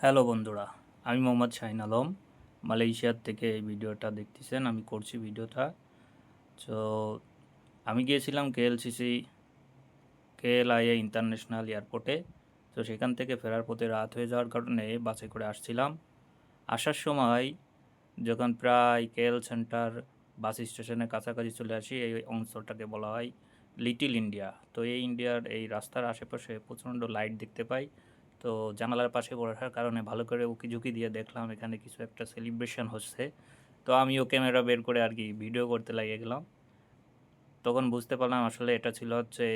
Hello বন্ধুরা, আমি মোহাম্মদ শাহিন আলম মালয়েশিয়ার থেকে এই ভিডিওটা দেখতেছেন। আমি করছি ভিডিওটা। তো আমি গিয়েছিলাম কেএলআইএ ইন্টারন্যাশনাল এয়ারপোর্টে। তো সেখান থেকে ফেরার পথে রাত হয়ে যাওয়ার কারণে বাসে করে আসছিলাম। আসার সময় যখন প্রায় কেএল সেন্টার বাস স্টেশনের কাছাকাছি চলে আসি, এই অঞ্চলটাকে বলা হয় লিটল ইন্ডিয়া। তো এই ইন্ডিয়ার এই রাস্তার আশেপাশে প্রচণ্ড লাইট দেখতে পাই। তো জানালার পাশে বসার কারণে ভালো করে উকিঝুঁকি দিয়ে দেখলাম এখানে কিছু একটা সেলিব্রেশন হচ্ছে। তো আমিও ক্যামেরা বের করে আর কি ভিডিও করতে লাগিয়ে গেলাম। তখন বুঝতে পারলাম আসলে এটা ছিল হচ্ছে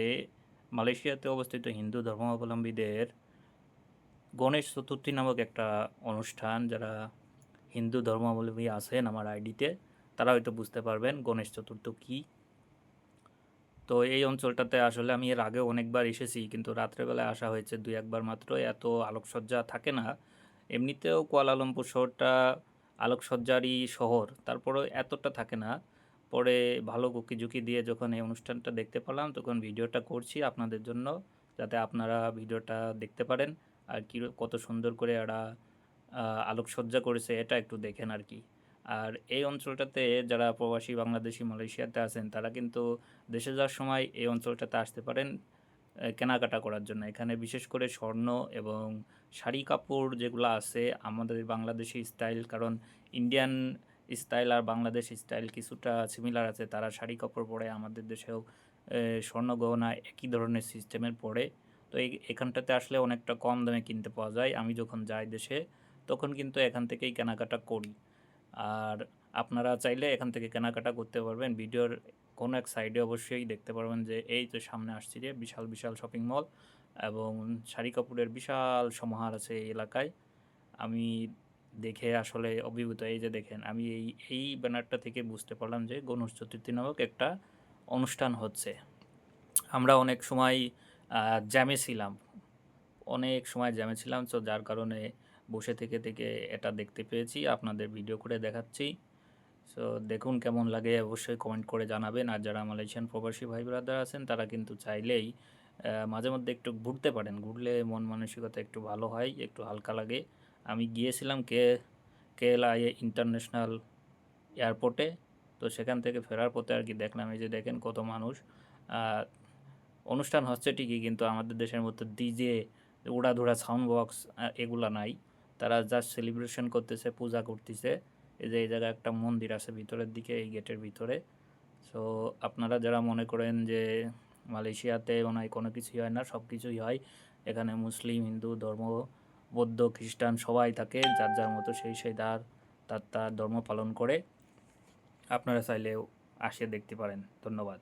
মালয়েশিয়াতে অবস্থিত হিন্দু ধর্মাবলম্বীদের গণেশ চতুর্থী নামক একটা অনুষ্ঠান। যারা হিন্দু ধর্মাবলম্বী আছেন আমার আইডিতে, তারা হয়তো বুঝতে পারবেন গণেশ চতুর্থী কী। তো এই অঞ্চলটাতে আসলে আমি এর আগেও অনেকবার এসেছি, কিন্তু রাত্রেবেলায় আসা হয়েছে দুই একবার মাত্র। এত আলোকসজ্জা থাকে না। এমনিতেও কুয়ালালামপুর শহরটা আলোকসজ্জারই শহর, তারপরেও এতটা থাকে না। পরে ভালো উকিঝুঁকি দিয়ে যখন এই অনুষ্ঠানটা দেখতে পেলাম, তখন ভিডিওটা করছি আপনাদের জন্য, যাতে আপনারা ভিডিওটা দেখতে পারেন। আর কি কত সুন্দর করে এরা আলোকসজ্জা করেছে এটা একটু দেখেন আর কি। আর এই অঞ্চলটাতে যারা প্রবাসী বাংলাদেশি মালয়েশিয়াতে আছেন, তারা কিন্তু দেশে যাওয়ার সময় এই অঞ্চলটাতে আসতে পারেন কেনাকাটা করার জন্য। এখানে বিশেষ করে স্বর্ণ এবং শাড়ি কাপড় যেগুলো আছে আমাদের বাংলাদেশি স্টাইল, কারণ ইন্ডিয়ান স্টাইল আর বাংলাদেশ স্টাইল কিছুটা সিমিলার আছে। তারা শাড়ি কাপড় পরে, আমাদের দেশেও স্বর্ণ গহনা একই ধরনের সিস্টেমের পরে। তো এখানটাতে আসলে অনেকটা কম দামে কিনতে পাওয়া যায়। আমি যখন যাই দেশে, তখন কিন্তু এখান থেকেই কেনাকাটা করি। আর আপনারা চাইলে এখান থেকে কেনাকাটা করতে পারবেন। ভিডিওর কোনো এক সাইডে অবশ্যই দেখতে পারবেন যে এই তো সামনে আসছি যে বিশাল বিশাল শপিং মল এবং শাড়ি কাপড়ের বিশাল সমাহার আছে এই এলাকায়। আমি দেখে আসলে অভিভূত। এই যে দেখেন, আমি এই ব্যানারটা থেকে বুঝতে পারলাম যে গণেশ চতুর্থী নামক একটা অনুষ্ঠান হচ্ছে। আমরা অনেক সময় জ্যামে ছিলাম, অনেক সময় জ্যামে ছিলাম। তো যার কারণে বসে থেকে থেকে এটা দেখতে পেয়েছি, আপনাদের ভিডিও করে দেখাচ্ছি। সো দেখুন কেমন লাগে, অবশ্যই কমেন্ট করে জানাবেন। আর যারা মালয়েশিয়ান প্রবাসী ভাই ব্রাদার আছেন, তারা কিন্তু চাইলেই মাঝে মধ্যে একটু ঘুরতে পারেন। ঘুরলে মন মানসিকতা একটু ভালো হয়, একটু হালকা লাগে। আমি গিয়েছিলাম কেএলআইএ ইন্টারন্যাশনাল এয়ারপোর্টে। তো সেখান থেকে ফেরার পথে আর কি দেখলাম, এই যে দেখেন কত মানুষ। আহ, অনুষ্ঠান হচ্ছে ঠিকই, কিন্তু আমাদের দেশের মতো ডিজে, উড়াধুরা সাউন্ড বক্স এগুলা নাই। তারা জাস্ট সেলিব্রেশন করতেছে, পূজা করতেছে। এই যে এই জায়গায় একটা মন্দির আছে ভিতরের দিকে, এই গেটের ভিতরে। সো আপনারা যারা মনে করেন যে মালয়েশিয়াতে মনে হয় কোনো কিছুই হয় না, সব কিছুই হয়। এখানে মুসলিম, হিন্দু ধর্ম, বৌদ্ধ, খ্রিস্টান সবাই থাকে, যার যার মতো সেই তার ধর্ম পালন করে। আপনারা চাইলেও আসে দেখতে পারেন। ধন্যবাদ।